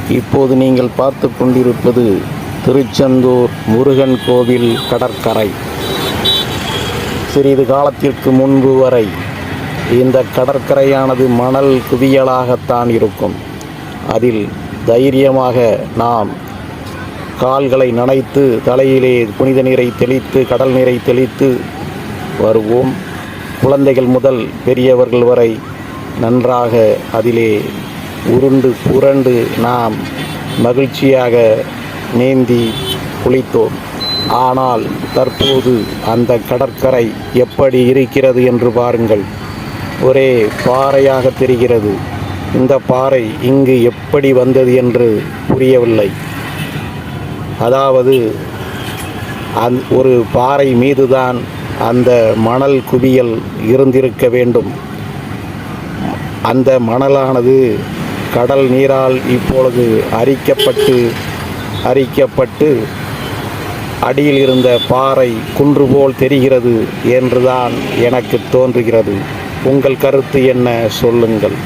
இப்போது நீங்கள் பார்த்து கொண்டிருப்பது திருச்செந்தூர் முருகன் கோவில் கடற்கரை. சிறிது காலத்திற்கு முன்பு வரை இந்த கடற்கரையானது மணல் குவியலாகத்தான் இருக்கும். அதில் தைரியமாக நாம் கால்களை நனைத்து தலையிலே புனித நீரை தெளித்து கடல் நீரை தெளித்து வருவோம். குழந்தைகள் முதல் பெரியவர்கள் வரை நன்றாக அதிலே உருண்டு புரண்டு நாம் மகிழ்ச்சியாக நீந்தி குளித்தோம். ஆனால் தற்போது அந்த கடற்கரை எப்படி இருக்கிறது என்று பாருங்கள். ஒரே பாறையாக தெரிகிறது. இந்த பாறை இங்கு எப்படி வந்தது என்று புரியவில்லை. அதாவது ஒரு பாறை மீதுதான் அந்த மணல் குவியல் இருந்திருக்க வேண்டும். அந்த மணலானது கடல் நீரால் இப்பொழுது அரிக்கப்பட்டு அடியில் இருந்த பாறை குன்று போல் தெரிகிறது என்றுதான் எனக்கு தோன்றுகிறது. உங்கள் கருத்து என்ன சொல்லுங்கள்.